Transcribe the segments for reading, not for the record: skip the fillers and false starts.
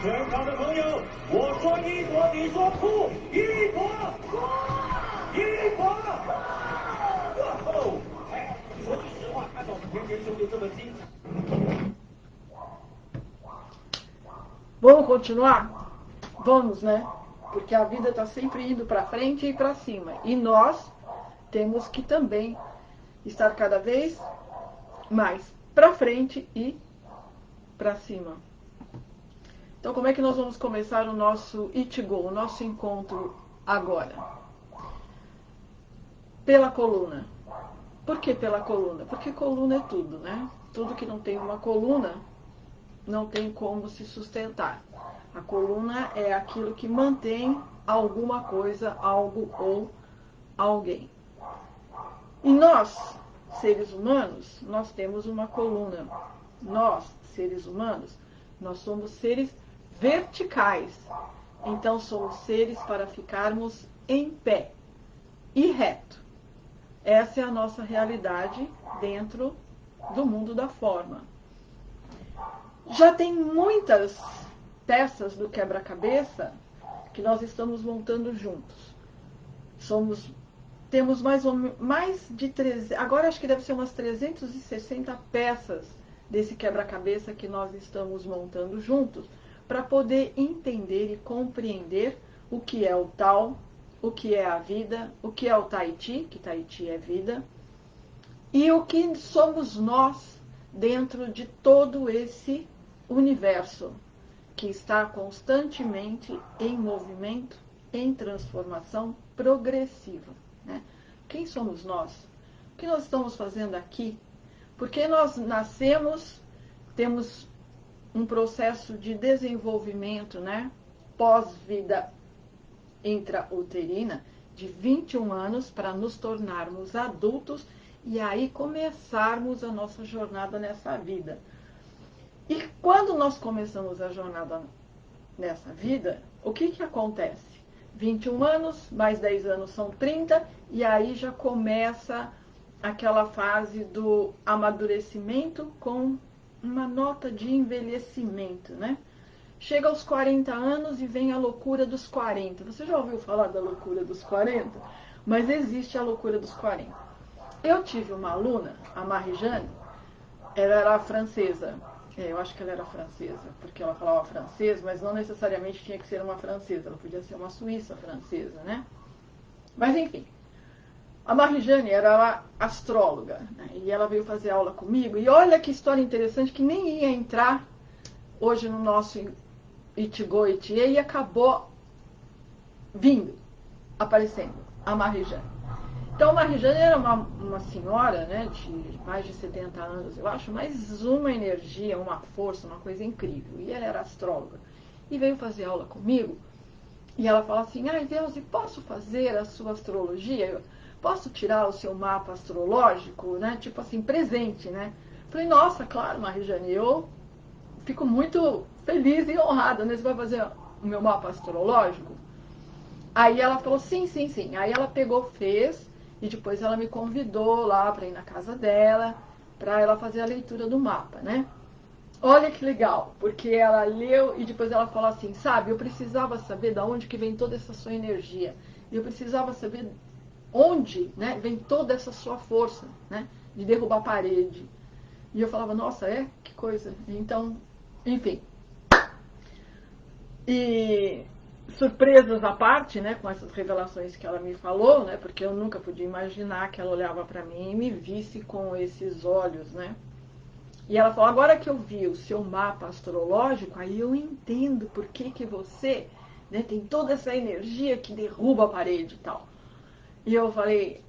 全场的朋友，我说一朵，你说哭，一朵，一朵。哇哦！哎，说句实话，看到甜甜兄弟这么精彩。Vamos continuar? Vamos, né? Porque a vida está sempre indo para frente e para cima. E nós temos que também estar cada vez mais para frente e para cima. Então, como é que nós vamos começar o nosso Ichigo, o nosso encontro agora? Pela coluna. Por que pela coluna? Porque coluna é tudo, né? Tudo que não tem uma coluna não tem como se sustentar. A coluna é aquilo que mantém alguma coisa, algo ou alguém. E nós, seres humanos, nós temos uma coluna. Nós, seres humanos, nós somos seres verticais. Então somos seres para ficarmos em pé e reto. Essa é a nossa realidade dentro do mundo da forma. Já tem muitas peças do quebra-cabeça que nós estamos montando juntos. Temos mais de 300, agora acho que deve ser umas 360 peças desse quebra-cabeça que nós estamos montando juntos, para poder entender e compreender o que é o Tao, o que é a vida, o que é o Tai Chi, que Tai Chi é vida, e o que somos nós dentro de todo esse universo que está constantemente em movimento, em transformação progressiva, né? Quem somos nós? O que nós estamos fazendo aqui? Porque nós nascemos, temos um processo de desenvolvimento, né, pós-vida intrauterina de 21 anos para nos tornarmos adultos e aí começarmos a nossa jornada nessa vida. E quando nós começamos a jornada nessa vida, o que acontece? 21 anos, mais 10 anos são 30, e aí já começa aquela fase do amadurecimento com uma nota de envelhecimento, né? Chega aos 40 anos e vem a loucura dos 40. Você já ouviu falar da loucura dos 40? Mas existe a loucura dos 40. Eu tive uma aluna, a Marie-Jeanne, ela era francesa. Eu acho que ela era francesa, porque ela falava francês, mas não necessariamente tinha que ser uma francesa, ela podia ser uma suíça francesa, né? Mas enfim, a Marie-Jeanne era astróloga, né? E ela veio fazer aula comigo, e olha que história interessante, que nem ia entrar hoje no nosso Ichigo Ichie, e acabou vindo, aparecendo, a Marie-Jeanne. Então, a Marie-Jeanne era uma senhora, né, de mais de 70 anos, eu acho, mas uma energia, uma força, uma coisa incrível. E ela era astróloga. E veio fazer aula comigo, e ela fala assim, ai, Deus, e posso fazer a sua astrologia? Posso tirar o seu mapa astrológico, né, tipo assim, presente, né? Falei, nossa, claro, Marie-Jeanne, eu fico muito feliz e honrada, né? Você vai fazer o meu mapa astrológico? Aí ela falou, sim, sim, sim. Aí ela pegou, fez, e depois ela me convidou lá para ir na casa dela, para ela fazer a leitura do mapa, né? Olha que legal, porque ela leu e depois ela falou assim, sabe, eu precisava saber de onde que vem toda essa sua energia. Eu precisava saber onde, né, vem toda essa sua força, né, de derrubar a parede, E eu falava, nossa, que coisa. Então, enfim. E surpresas à parte, né, com essas revelações que ela me falou, né, porque eu nunca podia imaginar que ela olhava para mim e me visse com esses olhos, né. E ela falou, agora que eu vi o seu mapa astrológico, aí eu entendo por que você, né, tem toda essa energia que derruba a parede e tal. E eu falei,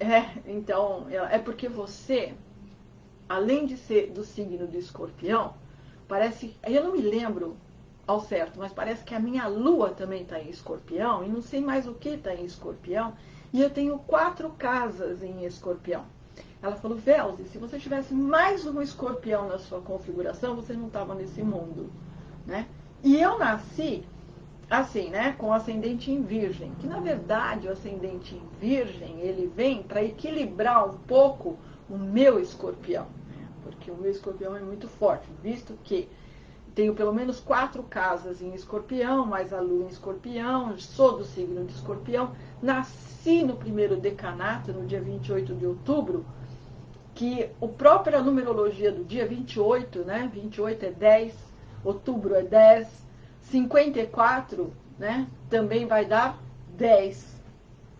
então, é porque você, além de ser do signo do Escorpião, parece, eu não me lembro ao certo, mas parece que a minha lua também está em Escorpião, e não sei mais o que está em Escorpião, e eu tenho 4 casas em Escorpião. Ela falou, Velze, se você tivesse mais um escorpião na sua configuração, você não estava nesse mundo, né? E eu nasci assim, né, com ascendente em virgem, que na verdade o ascendente em virgem, ele vem para equilibrar um pouco o meu escorpião, porque o meu escorpião é muito forte, visto que tenho pelo menos 4 casas em escorpião, mais a lua em escorpião, sou do signo de escorpião, nasci no primeiro decanato, no dia 28 de outubro, que a própria numerologia do dia 28, né? 28 é 10, outubro é 10, 54, né? Também vai dar 10,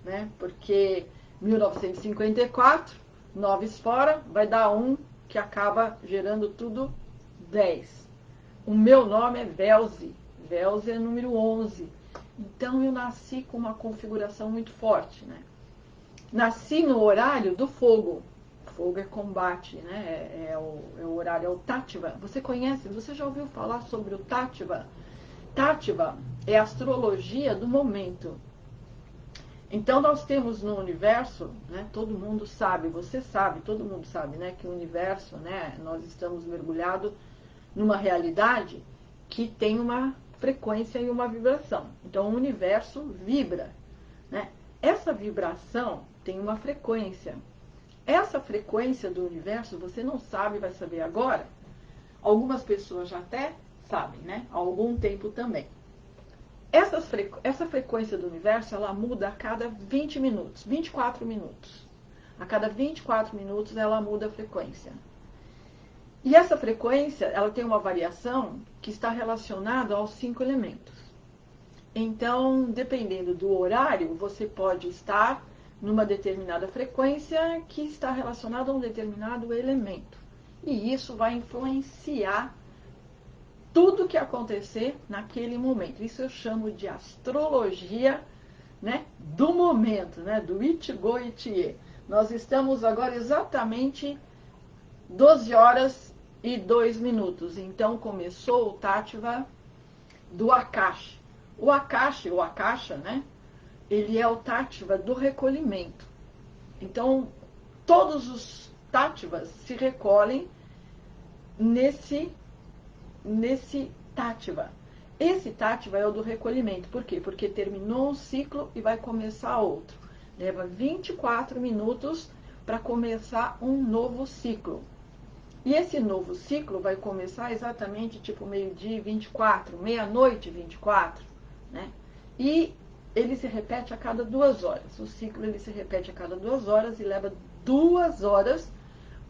né? Porque 1954, 9 fora, vai dar 1, que acaba gerando tudo 10. O meu nome é Velze, Velze é número 11. Então eu nasci com uma configuração muito forte, né? Nasci no horário do fogo. Fogo é combate, né? É o horário, é o Tátiva. Você conhece, você já ouviu falar sobre o Tátiva? Tátiva é a astrologia do momento. Então nós temos no universo, né, todo mundo sabe, você sabe, todo mundo sabe, né, que o universo, né, nós estamos mergulhados numa realidade que tem uma frequência e uma vibração. Então o universo vibra, né? Essa vibração tem uma frequência. Essa frequência do universo, você não sabe, vai saber agora. Algumas pessoas já até sabem, né? Há algum tempo também. Essa frequência do universo, ela muda a cada 20 minutos, 24 minutos. A cada 24 minutos ela muda a frequência. E essa frequência, ela tem uma variação que está relacionada aos 5 elementos. Então, dependendo do horário, você pode estar numa determinada frequência que está relacionada a um determinado elemento. E isso vai influenciar tudo que acontecer naquele momento. Isso eu chamo de astrologia, né, do momento, né, do Ichigo Ichie. Nós estamos agora exatamente 12 horas e 2 minutos. Então começou o Tátiva do Akashi. O Akashi, ou Akasha, né, ele é o Tátiva do recolhimento. Então, todos os Tátivas se recolhem nesse Tátiva. Esse Tátiva é o do recolhimento. Por quê? Porque terminou um ciclo e vai começar outro. Leva 24 minutos para começar um novo ciclo. E esse novo ciclo vai começar exatamente tipo meio-dia 24, meia-noite 24, né? E ele se repete a cada 2 horas. O ciclo ele se repete a cada 2 horas e leva 2 horas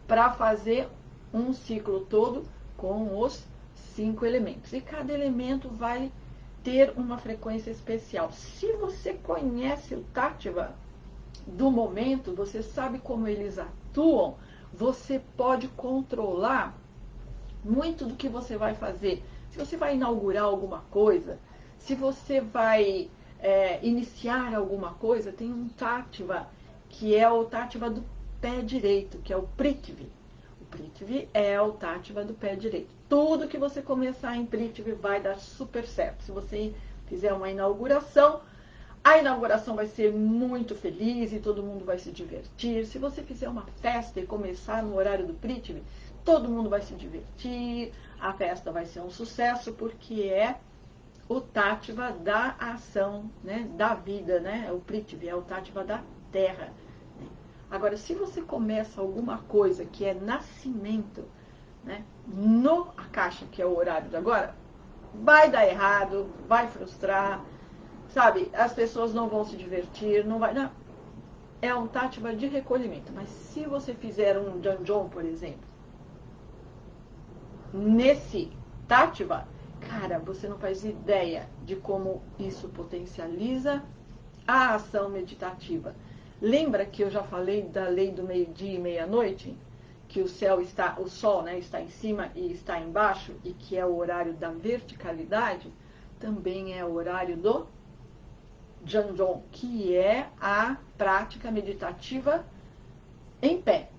para fazer um ciclo todo com os 5 elementos. E cada elemento vai ter uma frequência especial. Se você conhece o Tátiva do momento, você sabe como eles atuam, você pode controlar muito do que você vai fazer. Se você vai inaugurar alguma coisa, se você vai iniciar alguma coisa, tem um Tátiva, que é o Tátiva do pé direito, que é o Prithvi. O Prithvi é o Tátiva do pé direito. Tudo que você começar em Prithvi vai dar super certo. Se você fizer uma inauguração, a inauguração vai ser muito feliz e todo mundo vai se divertir. Se você fizer uma festa e começar no horário do Prithvi, todo mundo vai se divertir, a festa vai ser um sucesso, porque é o Tátiva da ação, né, da vida, né? O Prithvi é o Tátiva da terra. Agora, se você começa alguma coisa que é nascimento, né, no Akasha, que é o horário de agora, vai dar errado, vai frustrar, sabe? As pessoas não vão se divertir, não vai... Não. É um Tátiva de recolhimento. Mas se você fizer um Janjon, por exemplo, nesse Tattva, cara, você não faz ideia de como isso potencializa a ação meditativa. Lembra que eu já falei da lei do meio-dia e meia-noite? Que o sol, né, está em cima e está embaixo, e que é o horário da verticalidade, também é o horário do Janjong, que é a prática meditativa em pé,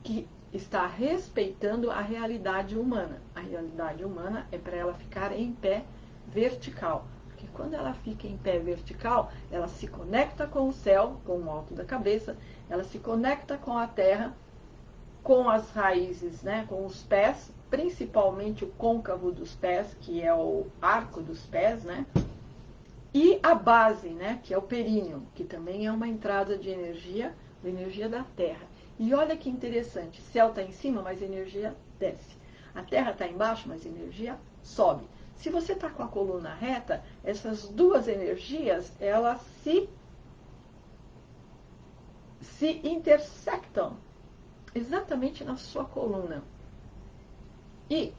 que está respeitando a realidade humana. A realidade humana é para ela ficar em pé vertical. Porque quando ela fica em pé vertical, ela se conecta com o céu, com o alto da cabeça, ela se conecta com a terra, com as raízes, né, com os pés, principalmente o côncavo dos pés, que é o arco dos pés, né, e a base, né, que é o períneo, que também é uma entrada de energia da terra. E olha que interessante, o céu está em cima, mas a energia desce. A terra está embaixo, mas a energia sobe. Se você está com a coluna reta, essas duas energias, elas se intersectam exatamente na sua coluna. E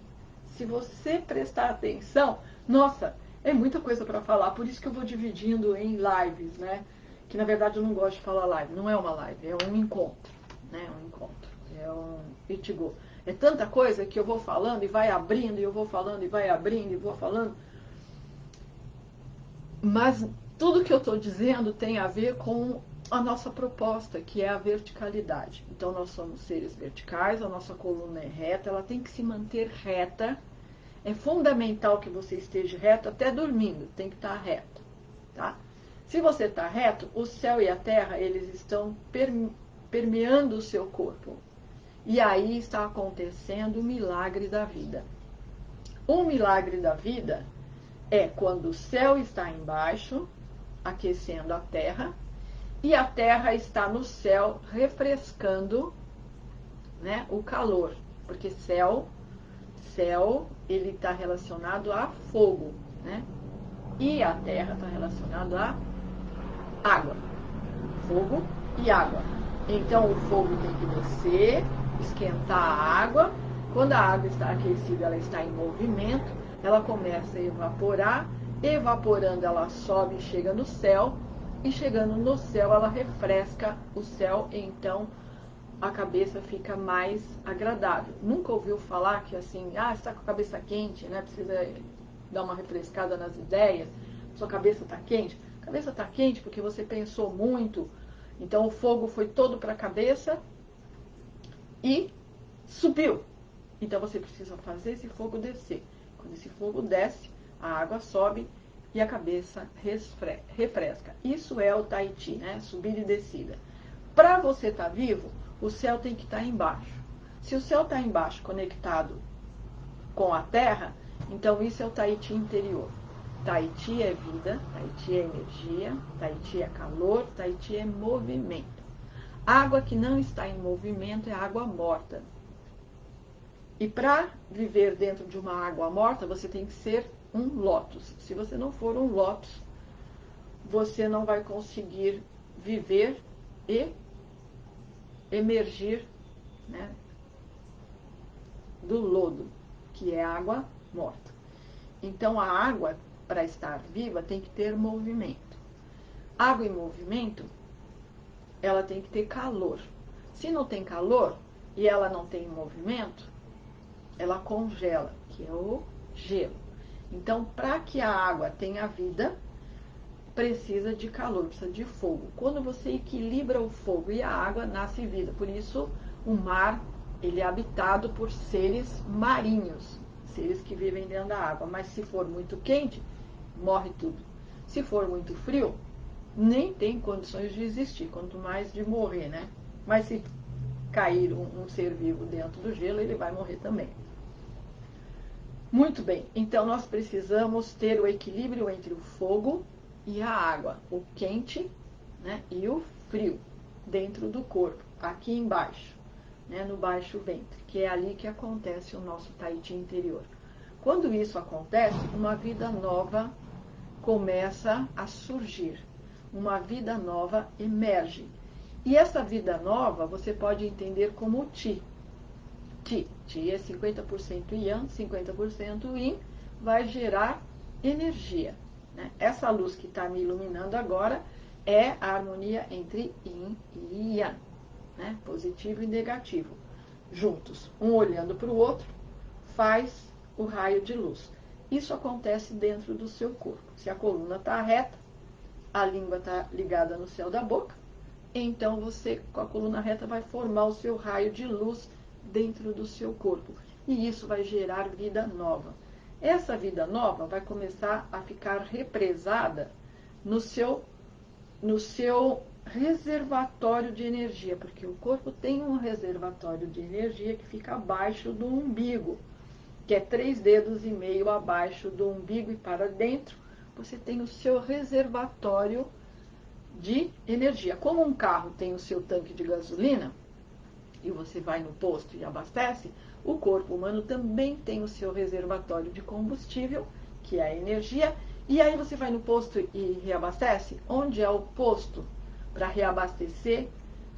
se você prestar atenção, nossa, é muita coisa para falar, por isso que eu vou dividindo em lives, né? Que na verdade eu não gosto de falar live, não é uma live, é um encontro, né? Um encontro, é um Ichigo. É tanta coisa que eu vou falando e vai abrindo, e eu vou falando e vai abrindo e vou falando. Mas tudo que eu estou dizendo tem a ver com a nossa proposta, que é a verticalidade. Então nós somos seres verticais, a nossa coluna é reta, ela tem que se manter reta. É fundamental que você esteja reto, até dormindo, tem que estar reto, tá? Se você está reto, o céu e a terra, eles estão permeando o seu corpo. E aí está acontecendo o milagre da vida. O milagre da vida é quando o céu está embaixo, aquecendo a terra, e a terra está no céu, refrescando, né, o calor. Porque céu, ele está relacionado a fogo, né? E a terra está relacionada a água. Fogo e água. Então o fogo tem que descer, esquentar a água. Quando a água está aquecida, ela está em movimento, ela começa a evaporar. Evaporando, ela sobe e chega no céu. E chegando no céu, ela refresca o céu. Então a cabeça fica mais agradável. Nunca ouviu falar que assim, está com a cabeça quente, né? Precisa dar uma refrescada nas ideias. Sua cabeça está quente? A cabeça está quente porque você pensou muito. Então o fogo foi todo para a cabeça e subiu. Então você precisa fazer esse fogo descer. Quando esse fogo desce, a água sobe e a cabeça refresca. Isso é o Tai Chi, né? Subida e descida. Para você estar vivo, o céu tem que estar embaixo. Se o céu está embaixo, conectado com a terra, então isso é o Tai Chi interior. Tai Chi é vida, Tai Chi é energia, Tai Chi é calor, Tai Chi é movimento. Água que não está em movimento é água morta. E para viver dentro de uma água morta, você tem que ser um lótus. Se você não for um lótus, você não vai conseguir viver e emergir, né, do lodo, que é água morta. Então a água, para estar viva, tem que ter movimento. Água em movimento, ela tem que ter calor. Se não tem calor e ela não tem movimento, ela congela, que é o gelo. Então, para que a água tenha vida, precisa de calor, precisa de fogo. Quando você equilibra o fogo e a água, nasce vida. Por isso, o mar, ele é habitado por seres marinhos, seres que vivem dentro da água. Mas se for muito quente, morre tudo. Se for muito frio, nem tem condições de existir, quanto mais de morrer, né? Mas se cair um ser vivo dentro do gelo, ele vai morrer também. Muito bem, então nós precisamos ter o equilíbrio entre o fogo e a água, o quente, né, e o frio dentro do corpo, aqui embaixo, né, no baixo ventre, que é ali que acontece o nosso Tai Chi interior. Quando isso acontece, uma vida nova começa a surgir, uma vida nova emerge. E essa vida nova você pode entender como Chi. Ti. Ti é 50% Yang, 50% Yin, vai gerar energia. Né? Essa luz que está me iluminando agora é a harmonia entre Yin e Yang, né? Positivo e negativo. Juntos, um olhando para o outro, faz o raio de luz. Isso acontece dentro do seu corpo. Se a coluna está reta, a língua está ligada no céu da boca, então você, com a coluna reta, vai formar o seu raio de luz dentro do seu corpo. E isso vai gerar vida nova. Essa vida nova vai começar a ficar represada no seu reservatório de energia, porque o corpo tem um reservatório de energia que fica abaixo do umbigo, que é 3,5 dedos abaixo do umbigo, e para dentro você tem o seu reservatório de energia. Como um carro tem o seu tanque de gasolina, e você vai no posto e abastece, o corpo humano também tem o seu reservatório de combustível, que é a energia, e aí você vai no posto e reabastece. Onde é o posto para reabastecer,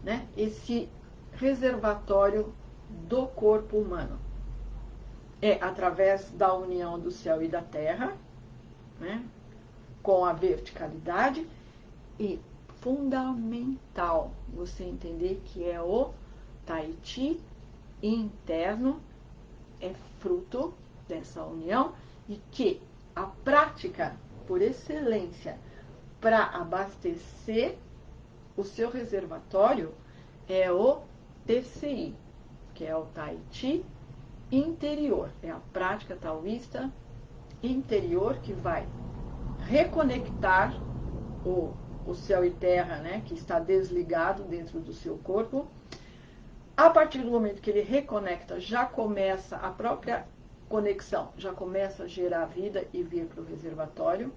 né, esse reservatório do corpo humano? É através da união do céu e da terra, né, com a verticalidade, e fundamental você entender que é o Tai Chi interno, é fruto dessa união, e que a prática por excelência para abastecer o seu reservatório é o TCI, que é o Tai Chi interior, é a prática taoísta interior que vai reconectar o céu e terra, né, que está desligado dentro do seu corpo. A partir do momento que ele reconecta, já começa a própria conexão, já começa a gerar vida e vir para o reservatório.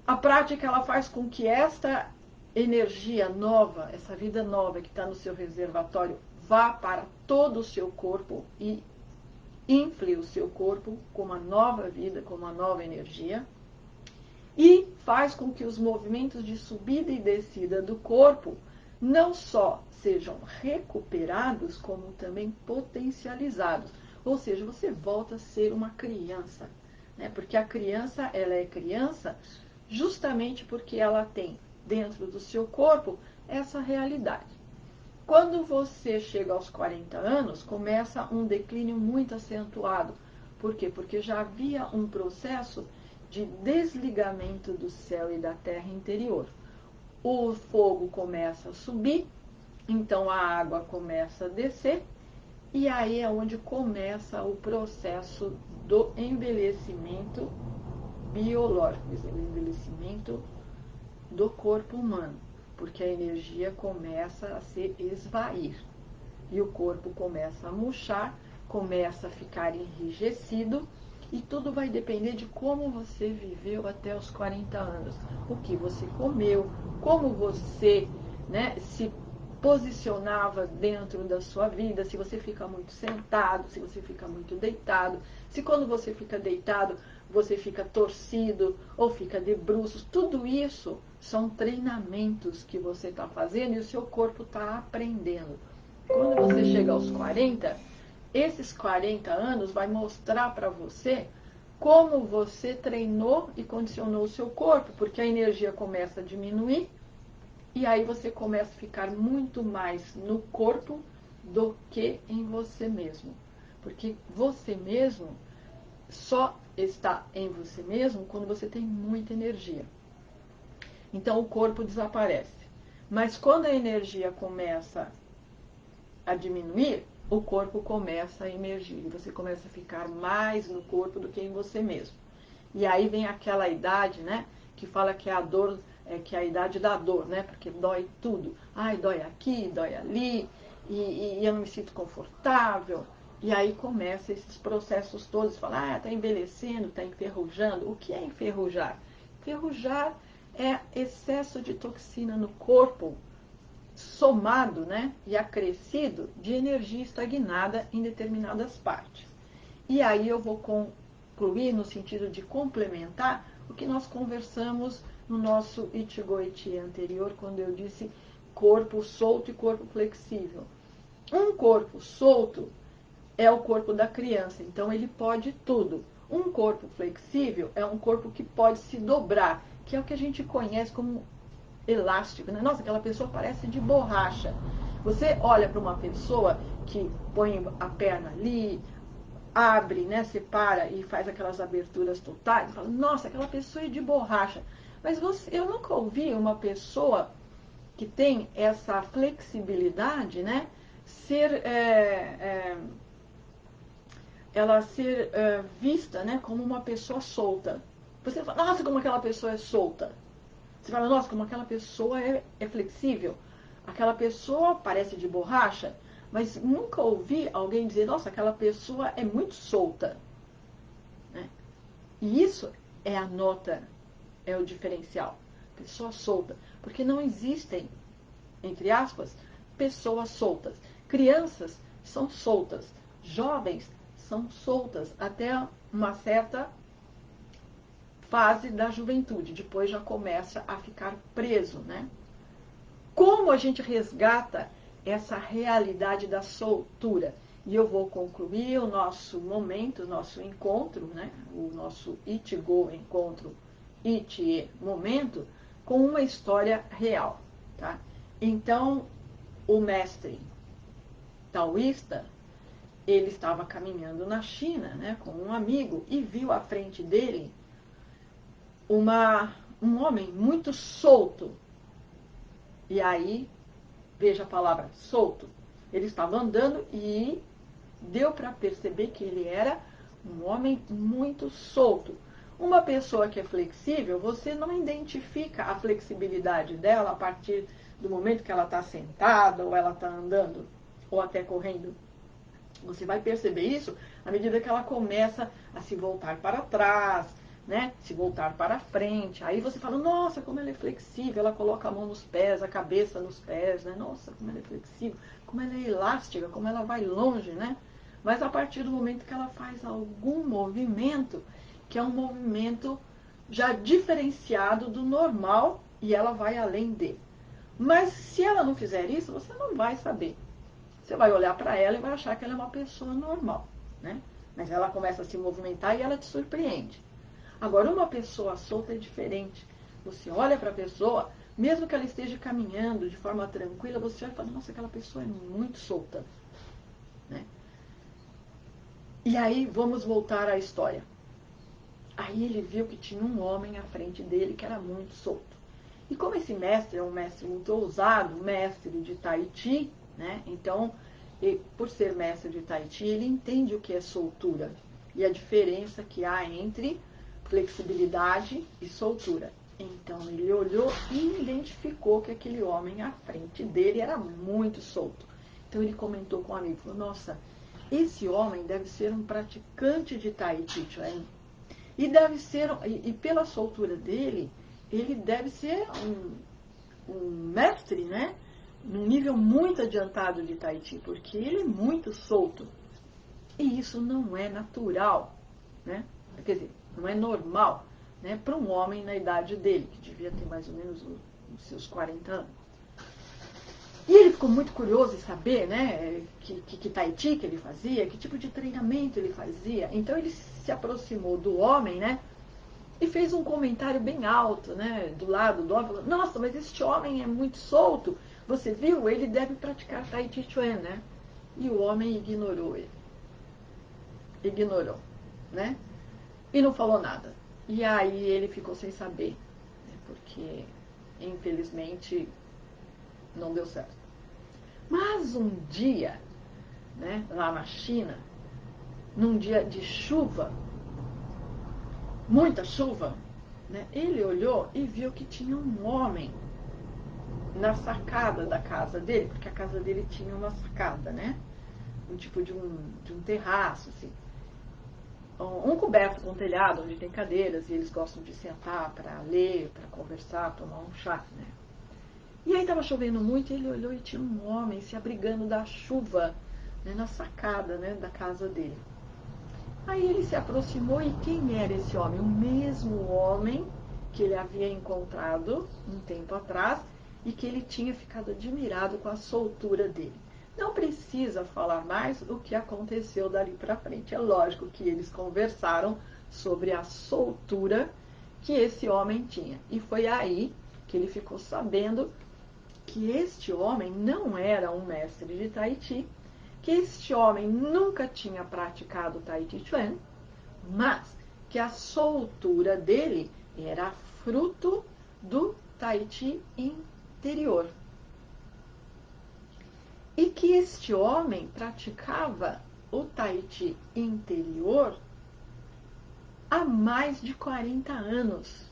A prática, ela faz com que esta energia nova, essa vida nova que está no seu reservatório, vá para todo o seu corpo e infle o seu corpo com uma nova vida, com uma nova energia. E faz com que os movimentos de subida e descida do corpo não só sejam recuperados, como também potencializados. Ou seja, você volta a ser uma criança, né? Porque a criança, ela é criança justamente porque ela tem dentro do seu corpo essa realidade. Quando você chega aos 40 anos, começa um declínio muito acentuado. Por quê? Porque já havia um processo de desligamento do céu e da terra interior. O fogo começa a subir, então a água começa a descer, e aí é onde começa o processo do envelhecimento biológico, o envelhecimento do corpo humano, porque a energia começa a se esvair, e o corpo começa a murchar, começa a ficar enrijecido, e tudo vai depender de como você viveu até os 40 anos, o que você comeu, como você, né, se posicionava dentro da sua vida, se você fica muito sentado, se você fica muito deitado, se quando você fica deitado você fica torcido ou fica de bruços. Tudo isso são treinamentos que você está fazendo e o seu corpo está aprendendo. Quando você chega aos 40, esses 40 anos vai mostrar para você como você treinou e condicionou o seu corpo, porque a energia começa a diminuir e aí você começa a ficar muito mais no corpo do que em você mesmo. Porque você mesmo só está em você mesmo quando você tem muita energia. Então o corpo desaparece. Mas quando a energia começa a diminuir, o corpo começa a emergir. E você começa a ficar mais no corpo do que em você mesmo. E aí vem aquela idade, né, que fala que é a dor, que é a idade da dor, né, porque dói tudo. Ai, dói aqui, dói ali, e eu não me sinto confortável. E aí começa esses processos todos, fala, tá envelhecendo, tá enferrujando. O que é enferrujar? Enferrujar é excesso de toxina no corpo, somado, né, e acrescido de energia estagnada em determinadas partes. E aí eu vou concluir no sentido de complementar o que nós conversamos no nosso Ichigo-Ichi anterior, quando eu disse corpo solto e corpo flexível. Um corpo solto é o corpo da criança, então ele pode tudo. Um corpo flexível é um corpo que pode se dobrar, que é o que a gente conhece como elástico, né? Nossa, aquela pessoa parece de borracha. Você olha para uma pessoa que põe a perna ali, abre, né, separa e faz aquelas aberturas totais, fala, nossa, aquela pessoa é de borracha. Mas eu nunca ouvi uma pessoa que tem essa flexibilidade, né, ela ser vista, né, como uma pessoa solta. Você fala, nossa, como aquela pessoa é solta. Você fala, nossa, como aquela pessoa é flexível. Aquela pessoa parece de borracha. Mas nunca ouvi alguém dizer, nossa, aquela pessoa é muito solta. Né? E isso é a nota, é o diferencial. Pessoa solta. Porque não existem, entre aspas, pessoas soltas. Crianças são soltas. Jovens são soltas até uma certa fase da juventude. Depois já começa a ficar preso, né? Como a gente resgata essa realidade da soltura? E eu vou concluir o nosso momento, o nosso encontro, né? O nosso Itigo encontro, Itie momento, com uma história real, tá? Então, o mestre taoísta, ele estava caminhando na China, né, com um amigo e viu à frente dele um homem muito solto. E aí, veja a palavra solto. Ele estava andando e deu para perceber que ele era um homem muito solto. Uma pessoa que é flexível, você não identifica a flexibilidade dela a partir do momento que ela está sentada, ou ela está andando, ou até correndo. Você vai perceber isso à medida que ela começa a se voltar para trás, né? Se voltar para frente. Aí você fala, nossa, como ela é flexível, ela coloca a mão nos pés, a cabeça nos pés, né? Nossa, como ela é flexível, como ela é elástica, como ela vai longe, né? Mas a partir do momento que ela faz algum movimento, que é um movimento já diferenciado do normal, e ela vai além dele. Mas se ela não fizer isso, você não vai saber. Você vai olhar para ela e vai achar que ela é uma pessoa normal, né? Mas ela começa a se movimentar e ela te surpreende. Agora, uma pessoa solta é diferente. Você olha para a pessoa, mesmo que ela esteja caminhando de forma tranquila, você olha e fala, nossa, aquela pessoa é muito solta. Né? E aí, vamos voltar à história. Aí ele viu que tinha um homem à frente dele que era muito solto. E como esse mestre é um mestre muito ousado, mestre de Tai Chi, né? Então, por ser mestre de Tai Chi, ele entende o que é soltura e a diferença que há entre flexibilidade e soltura. Então, ele olhou e identificou que aquele homem à frente dele era muito solto. Então, ele comentou com um amigo, falou, nossa, esse homem deve ser um praticante de Tai Chi Chuan. E deve ser, e pela soltura dele, ele deve ser um mestre, né? Num nível muito adiantado de Tai Chi, porque ele é muito solto. E isso não é natural, né? Quer dizer, não é normal, né? Para um homem na idade dele, que devia ter mais ou menos os seus 40 anos. E ele ficou muito curioso em saber, né, que Tai Chi que ele fazia, que tipo de treinamento ele fazia. Então ele se aproximou do homem, né, e fez um comentário bem alto, né, do lado do homem, falou, nossa, mas este homem é muito solto, você viu? Ele deve praticar Tai Chi Chuan, né? E o homem ignorou ele. Ignorou, né? E não falou nada. E aí ele ficou sem saber, né, porque infelizmente não deu certo. Mas um dia, né, lá na China, num dia de chuva, muita chuva, né, ele olhou e viu que tinha um homem na sacada da casa dele, porque a casa dele tinha uma sacada, né? Um tipo de um terraço, assim. Um coberto com telhado, onde tem cadeiras, e eles gostam de sentar para ler, para conversar, tomar um chá, né? E aí estava chovendo muito, e ele olhou e tinha um homem se abrigando da chuva, né, na sacada, né, da casa dele. Aí ele se aproximou e quem era esse homem? O mesmo homem que ele havia encontrado um tempo atrás e que ele tinha ficado admirado com a soltura dele. Não precisa falar mais o que aconteceu dali para frente. É lógico que eles conversaram sobre a soltura que esse homem tinha. E foi aí que ele ficou sabendo que este homem não era um mestre de Tai Chi, que este homem nunca tinha praticado Tai Chi Chuan, mas que a soltura dele era fruto do Tai Chi interior. E que este homem praticava o Tai Chi interior há mais de 40 anos.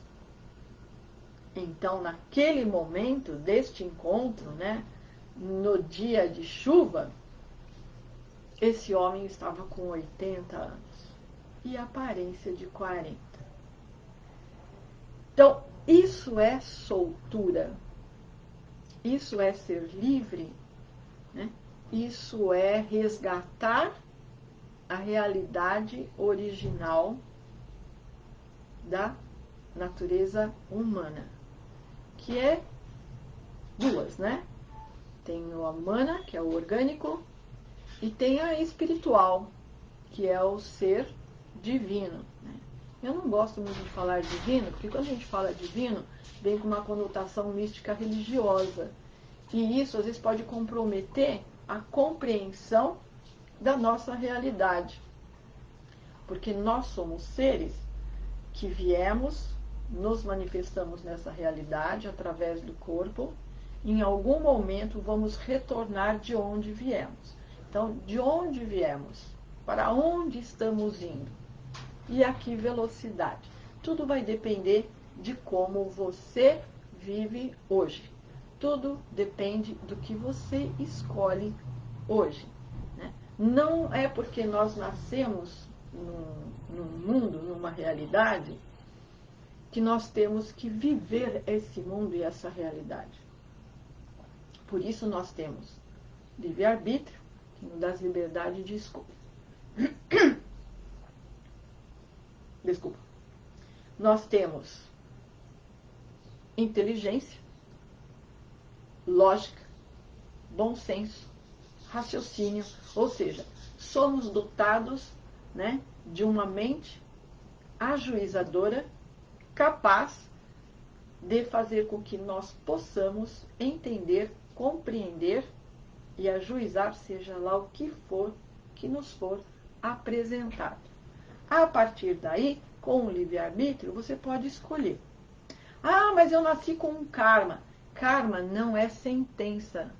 Então, naquele momento deste encontro, né, no dia de chuva, esse homem estava com 80 anos e aparência de 40. Então, isso é soltura, isso é ser livre, né? Isso é resgatar a realidade original da natureza humana, que é duas, né? Tem a humana, que é o orgânico, e tem a espiritual, que é o ser divino, né? Eu não gosto muito de falar divino, porque quando a gente fala divino, vem com uma conotação mística religiosa. E isso, às vezes, pode comprometer a compreensão da nossa realidade. Porque nós somos seres que viemos, nos manifestamos nessa realidade através do corpo. Em algum momento vamos retornar de onde viemos. Então, de onde viemos? Para onde estamos indo? E a que velocidade? Tudo vai depender de como você vive hoje. Tudo depende do que você escolhe hoje, né? Não é porque nós nascemos num mundo, numa realidade, que nós temos que viver esse mundo e essa realidade. Por isso nós temos livre-arbítrio, que nos dá liberdade de escolha. Desculpa. Nós temos inteligência, lógica, bom senso, raciocínio, ou seja, somos dotados, né, de uma mente ajuizadora, capaz de fazer com que nós possamos entender, compreender e ajuizar, seja lá o que for que nos for apresentado. A partir daí, com o livre-arbítrio, você pode escolher. Ah, mas eu nasci com um karma. Karma não é sentença.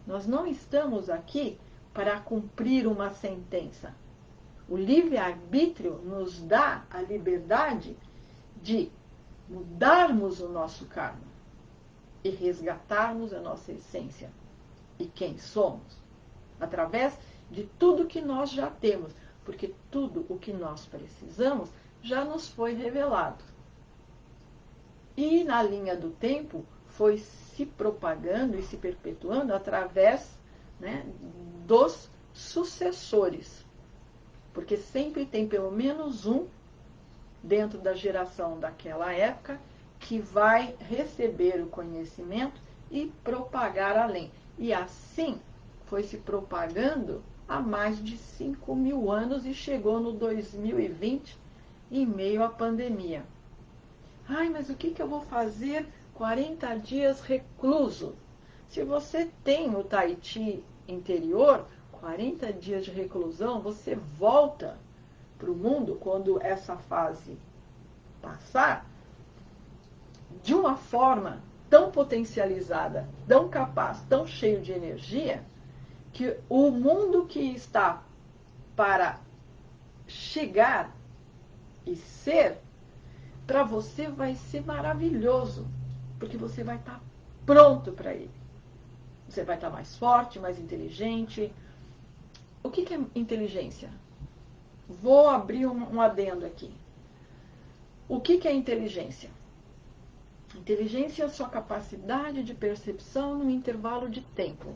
Nós não estamos aqui para cumprir uma sentença. O livre-arbítrio nos dá a liberdade de mudarmos o nosso karma e resgatarmos a nossa essência e quem somos, através de tudo que nós já temos, porque tudo o que nós precisamos já nos foi revelado. E na linha do tempo foi se propagando e se perpetuando através, né, dos sucessores. Porque sempre tem pelo menos um dentro da geração daquela época que vai receber o conhecimento e propagar além. E assim foi se propagando há mais de 5.000 anos e chegou no 2020 em meio à pandemia. Ai, mas o que eu vou fazer 40 dias recluso? Se você tem o Tai Chi interior, 40 dias de reclusão, você volta para o mundo quando essa fase passar de uma forma tão potencializada, tão capaz, tão cheio de energia, que o mundo que está para chegar e ser, para você vai ser maravilhoso, porque você vai estar pronto para ele. Você vai estar mais forte, mais inteligente. O que é inteligência? Vou abrir um adendo aqui. O que é inteligência? Inteligência é a sua capacidade de percepção num intervalo de tempo.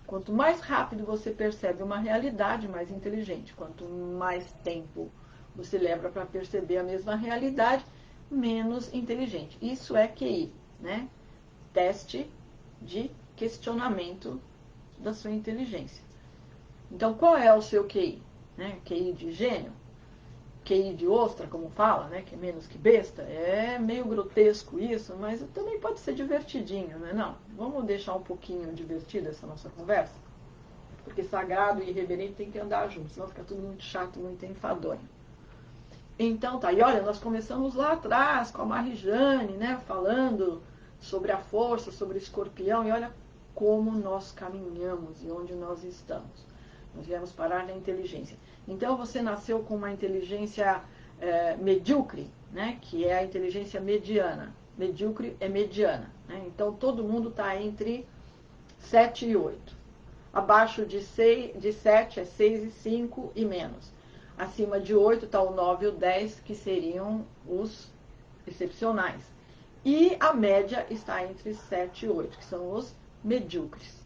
Quanto mais rápido você percebe uma realidade, mais inteligente. Quanto mais tempo você leva para perceber a mesma realidade, menos inteligente. Isso é QI, né? Teste de questionamento da sua inteligência. Então, qual é o seu QI? Né? QI de gênio? QI de ostra, como fala, né? Que é menos que besta? É meio grotesco isso, mas também pode ser divertidinho, né? Não, vamos deixar um pouquinho divertida essa nossa conversa, porque sagrado e irreverente tem que andar juntos, senão fica tudo muito chato, muito enfadonho. Então tá, e olha, nós começamos lá atrás com a Marijane, né? Falando sobre a força, sobre o escorpião, e olha como nós caminhamos e onde nós estamos. Nós viemos parar na inteligência. Então você nasceu com uma inteligência medíocre, né? Que é a inteligência mediana. Medíocre é mediana, né? Então todo mundo está entre 7 e 8. Abaixo de 7 é 6 e 5 e menos. Acima de 8 está o 9 e o 10, que seriam os excepcionais. E a média está entre 7 e 8, que são os medíocres.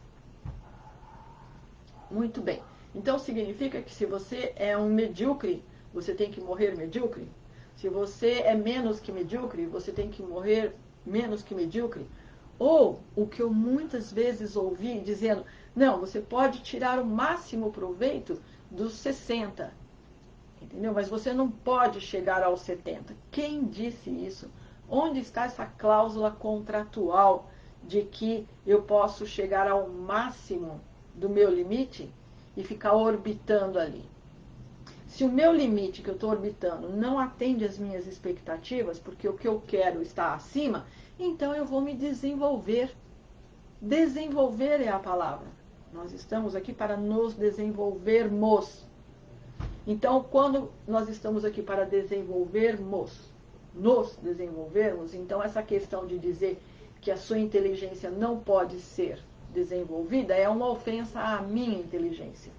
Muito bem. Então significa que se você é um medíocre, você tem que morrer medíocre? Se você é menos que medíocre, você tem que morrer menos que medíocre? Ou o que eu muitas vezes ouvi dizendo, não, você pode tirar o máximo proveito dos 60, entendeu? Mas você não pode chegar aos 70. Quem disse isso? Onde está essa cláusula contratual de que eu posso chegar ao máximo do meu limite e ficar orbitando ali? Se o meu limite que eu estou orbitando não atende às minhas expectativas, porque o que eu quero está acima, então eu vou me desenvolver. Desenvolver é a palavra. Nós estamos aqui para nos desenvolvermos. Então, quando nós estamos aqui para desenvolvermos, nos desenvolvermos, então essa questão de dizer que a sua inteligência não pode ser desenvolvida é uma ofensa à minha inteligência.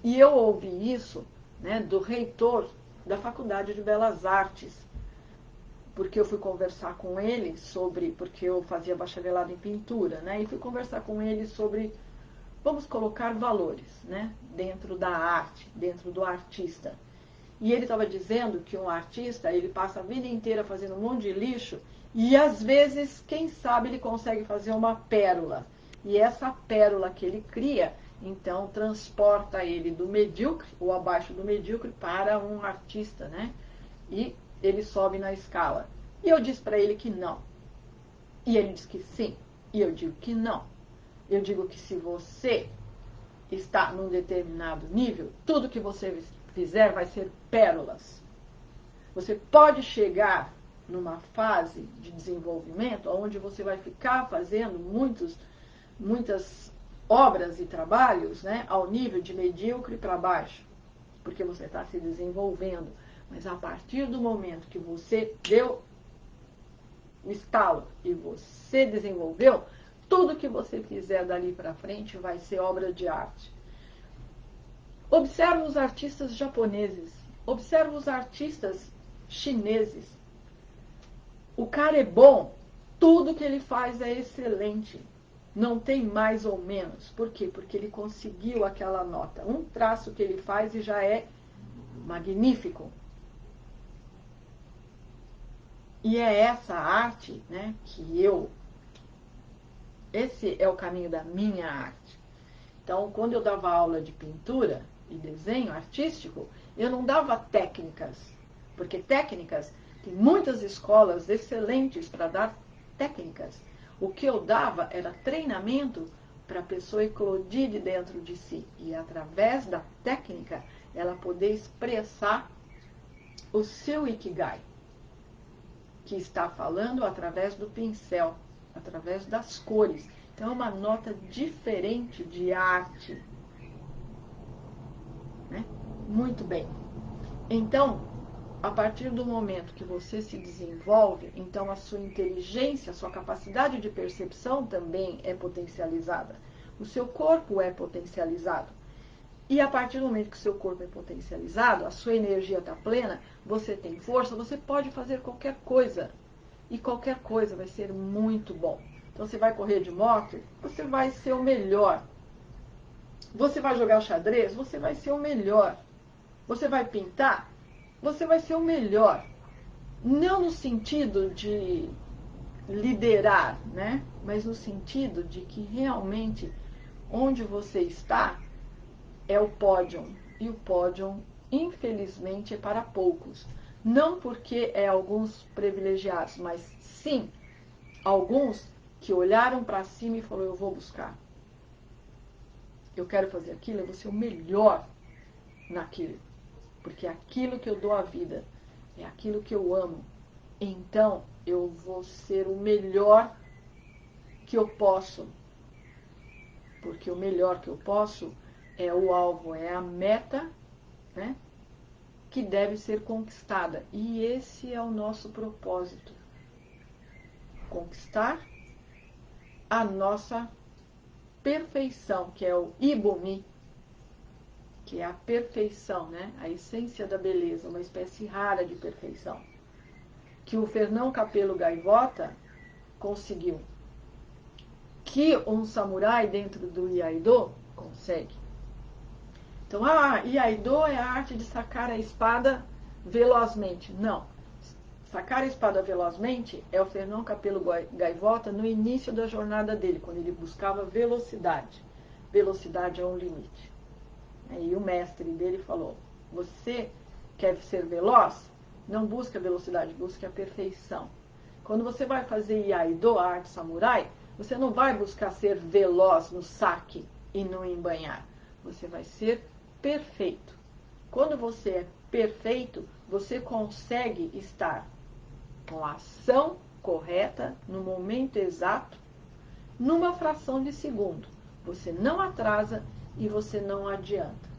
E eu ouvi isso, né, do reitor da Faculdade de Belas Artes, porque eu fui conversar com ele sobre, porque eu fazia bacharelado em pintura, né, e fui conversar com ele sobre, vamos colocar valores, né, dentro da arte, dentro do artista. E ele estava dizendo que um artista, ele passa a vida inteira fazendo um monte de lixo e às vezes, quem sabe, ele consegue fazer uma pérola. E essa pérola que ele cria, então, transporta ele do medíocre, ou abaixo do medíocre, para um artista, né? E ele sobe na escala. E eu disse para ele que não. E ele disse que sim. E eu digo que não. Eu digo que se você está num determinado nível, tudo que você fizer vai ser pérolas. Você pode chegar numa fase de desenvolvimento onde você vai ficar fazendo muitas obras e trabalhos, né, ao nível de medíocre para baixo, porque você está se desenvolvendo. Mas a partir do momento que você deu o estalo e você desenvolveu, tudo que você fizer dali para frente vai ser obra de arte. Observa os artistas japoneses, observa os artistas chineses. O cara é bom, tudo que ele faz é excelente. Não tem mais ou menos. Por quê? Porque ele conseguiu aquela nota. Um traço que ele faz e já é magnífico. E é essa arte, né, esse é o caminho da minha arte. Então, quando eu dava aula de pintura e desenho artístico, eu não dava técnicas, porque técnicas, tem muitas escolas excelentes para dar técnicas. O que eu dava era treinamento para a pessoa eclodir de dentro de si e, através da técnica, ela poder expressar o seu Ikigai, que está falando através do pincel, através das cores. Então, é uma nota diferente de arte. Né? Muito bem. Então, a partir do momento que você se desenvolve, então a sua inteligência, a sua capacidade de percepção também é potencializada. O seu corpo é potencializado. E a partir do momento que o seu corpo é potencializado, a sua energia está plena, você tem força, você pode fazer qualquer coisa. E qualquer coisa vai ser muito bom. Então, você vai correr de moto, você vai ser o melhor. Você vai jogar xadrez, você vai ser o melhor. Você vai pintar, você vai ser o melhor. Não no sentido de liderar, né? Mas no sentido de que realmente onde você está é o pódio. E o pódio, infelizmente, é para poucos. Não porque é alguns privilegiados, mas sim alguns que olharam para cima e falaram, eu vou buscar. Eu quero fazer aquilo, eu vou ser o melhor naquilo. Porque é aquilo que eu dou a vida, é aquilo que eu amo. Então, eu vou ser o melhor que eu posso. Porque o melhor que eu posso é o alvo, é a meta, né, que deve ser conquistada. E esse é o nosso propósito. Conquistar a nossa perfeição, que é o Ibomi, que é a perfeição, né, a essência da beleza, uma espécie rara de perfeição, que o Fernão Capelo Gaivota conseguiu, que um samurai dentro do Iaido consegue. Então, Iaido é a arte de sacar a espada velozmente. Não. Sacar a espada velozmente é o Fernão Capelo Gaivota no início da jornada dele, quando ele buscava velocidade. Velocidade é um limite. E o mestre dele falou, você quer ser veloz? Não busca velocidade, busca a perfeição. Quando você vai fazer Iaido, a arte samurai, você não vai buscar ser veloz no saque e no embanhar. Você vai ser perfeito. Quando você é perfeito, você consegue estar com a ação correta, no momento exato, numa fração de segundo. Você não atrasa e você não adianta.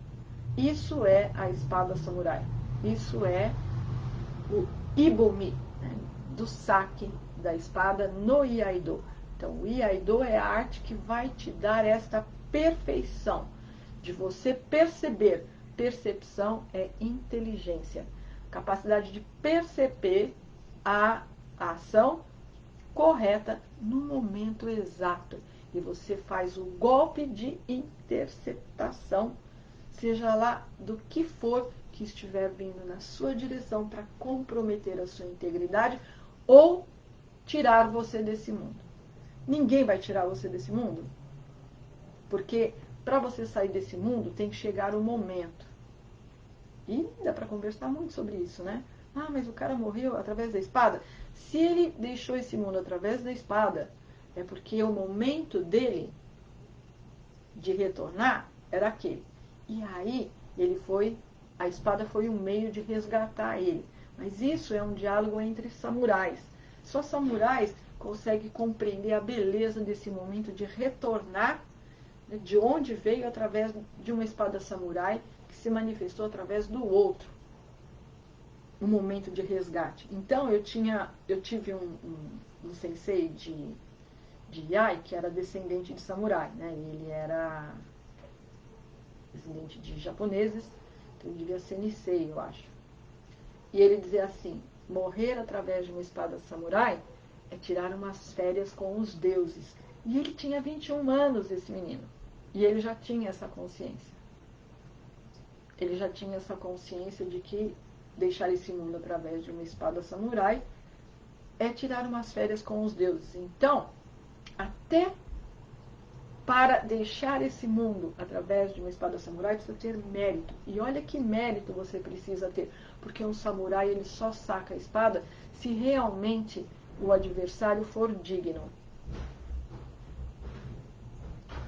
Isso é a espada samurai. Isso é o Ibomi, né, do saque da espada no Iaido. Então, o Iaido é a arte que vai te dar esta perfeição de você perceber. Percepção é inteligência. Capacidade de perceber a ação correta no momento exato. E você faz o golpe de interceptação, seja lá do que for que estiver vindo na sua direção para comprometer a sua integridade ou tirar você desse mundo. Ninguém vai tirar você desse mundo, porque para você sair desse mundo tem que chegar o momento. E dá para conversar muito sobre isso, né? Ah, mas o cara morreu através da espada. Se ele deixou esse mundo através da espada, é porque o momento dele de retornar era aquele. E aí a espada foi um meio de resgatar ele. Mas isso é um diálogo entre samurais. Só samurais conseguem compreender a beleza desse momento de retornar, né, de onde veio através de uma espada samurai que se manifestou através do outro. Um momento de resgate. Então eu tive um sensei de Yai que era descendente de samurai, né? Ele era descendente de japoneses, então ele devia ser Nisei, eu acho. E ele dizia assim, morrer através de uma espada samurai é tirar umas férias com os deuses. E ele tinha 21 anos, esse menino. E ele já tinha essa consciência. Ele já tinha essa consciência de que deixar esse mundo através de uma espada samurai é tirar umas férias com os deuses. Então, até para deixar esse mundo através de uma espada samurai precisa ter mérito. E olha que mérito você precisa ter, porque um samurai ele só saca a espada se realmente o adversário for digno.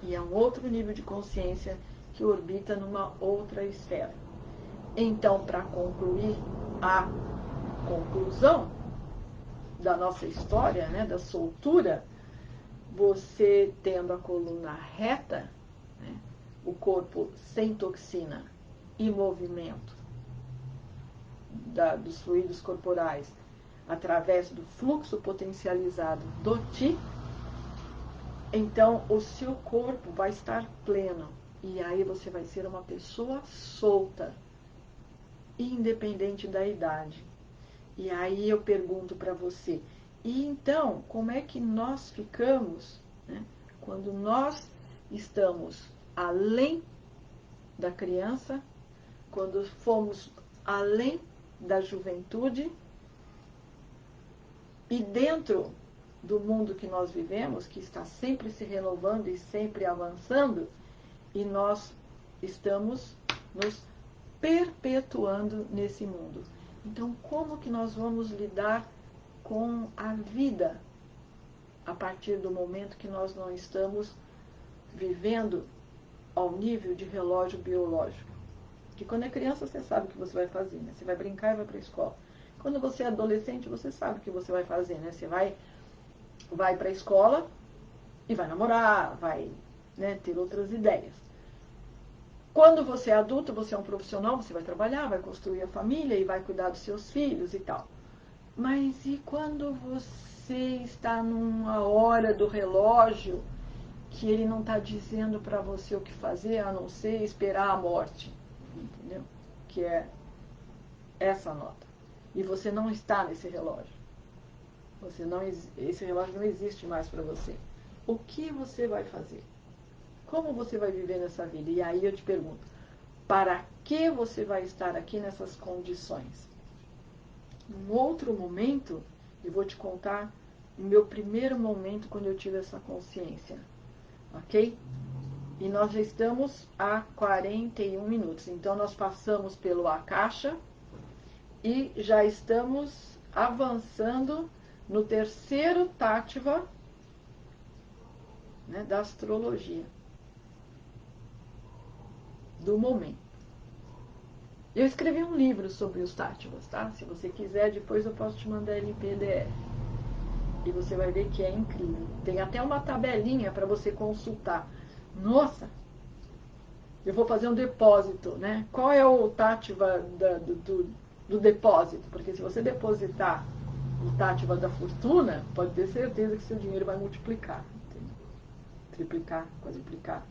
E é um outro nível de consciência que orbita numa outra esfera. Então, para concluir a conclusão da nossa história, né, da soltura, você tendo a coluna reta, né, o corpo sem toxina e movimento dos fluidos corporais através do fluxo potencializado do Ti, então o seu corpo vai estar pleno e aí você vai ser uma pessoa solta, independente da idade. E aí eu pergunto para você, e então, como é que nós ficamos, né, quando nós estamos além da criança, quando fomos além da juventude e dentro do mundo que nós vivemos, que está sempre se renovando e sempre avançando, e nós estamos nos perpetuando nesse mundo. Então, como que nós vamos lidar com a vida a partir do momento que nós não estamos vivendo ao nível de relógio biológico? Que quando é criança você sabe o que você vai fazer, né? Você vai brincar e vai para a escola. Quando você é adolescente, você sabe o que você vai fazer, né? Você vai para a escola e vai namorar, vai, né, ter outras ideias. Quando você é adulto, você é um profissional, você vai trabalhar, vai construir a família e vai cuidar dos seus filhos e tal. Mas e quando você está numa hora do relógio que ele não está dizendo para você o que fazer, a não ser esperar a morte? Entendeu? Que é essa nota. E você não está nesse relógio. Esse relógio não existe mais para você. O que você vai fazer? Como você vai viver nessa vida? E aí eu te pergunto, para que você vai estar aqui nessas condições? Num outro momento, eu vou te contar o meu primeiro momento quando eu tive essa consciência. Ok? E nós já estamos a 41 minutos. Então, nós passamos pelo Akasha e já estamos avançando no terceiro Tátiva, né, da astrologia do momento. Eu escrevi um livro sobre os Táttivas, tá? Se você quiser, depois eu posso te mandar ele em PDF. E você vai ver que é incrível. Tem até uma tabelinha para você consultar. Nossa! Eu vou fazer um depósito, né? Qual é o Tátiva do depósito? Porque se você depositar o Tátiva da fortuna, pode ter certeza que seu dinheiro vai multiplicar. Entendeu? Triplicar, quadruplicar.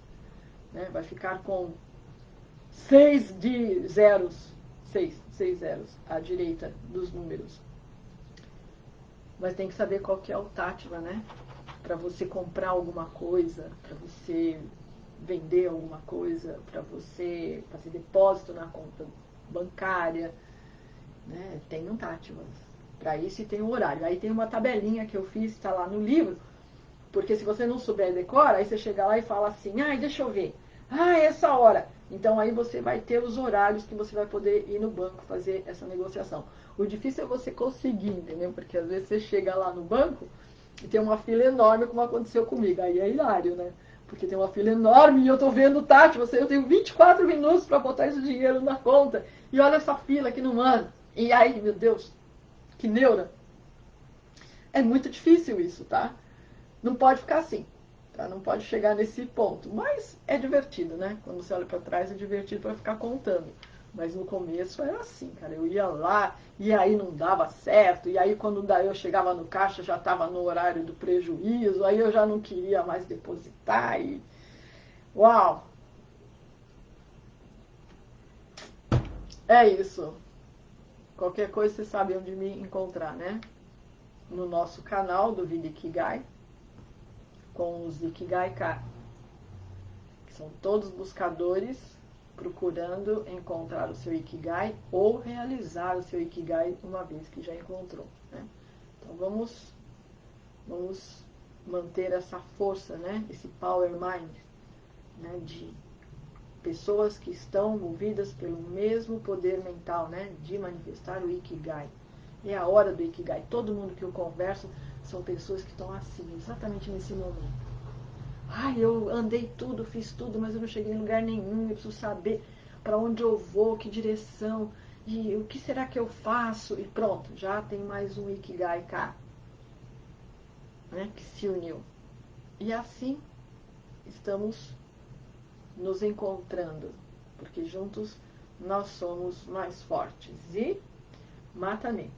Né? Vai ficar com 6 zeros à direita dos números. Mas tem que saber qual que é o Tátiva, né? Para você comprar alguma coisa, para você vender alguma coisa, para você fazer depósito na conta bancária, né? Tem um Tátiva. Para isso e tem um horário. Aí tem uma tabelinha que eu fiz, está lá no livro, porque se você não souber decora, aí você chega lá e fala assim, deixa eu ver. Essa hora. Então aí você vai ter os horários que você vai poder ir no banco fazer essa negociação. O difícil é você conseguir, entendeu? Porque às vezes você chega lá no banco e tem uma fila enorme, como aconteceu comigo. Aí é hilário, né? Porque tem uma fila enorme e eu tô vendo, Tati, eu tenho 24 minutos para botar esse dinheiro na conta. E olha essa fila que não anda. E aí, meu Deus, que neura. É muito difícil isso, tá? Não pode ficar assim. Tá? Não pode chegar nesse ponto. Mas é divertido, né? Quando você olha para trás é divertido para ficar contando. Mas no começo era assim, cara. Eu ia lá e aí não dava certo. E aí quando eu chegava no caixa já estava no horário do prejuízo. Aí eu já não queria mais depositar. E... Uau! É isso. Qualquer coisa você sabe onde me encontrar, né? No nosso canal do Vida Ikigai, com os Ikigai-ka, que são todos buscadores procurando encontrar o seu Ikigai ou realizar o seu Ikigai uma vez que já encontrou, né? Então vamos manter essa força, né? Esse power mind, né? De pessoas que estão movidas pelo mesmo poder mental, né? De manifestar o Ikigai. É a hora do Ikigai. Todo mundo que eu converso são pessoas que estão assim, exatamente nesse momento. Eu andei tudo, fiz tudo, mas eu não cheguei em lugar nenhum. Eu preciso saber para onde eu vou, que direção, e o que será que eu faço? E pronto, já tem mais um Ikigai cá, né, que se uniu. E assim estamos nos encontrando, porque juntos nós somos mais fortes. E mata-me.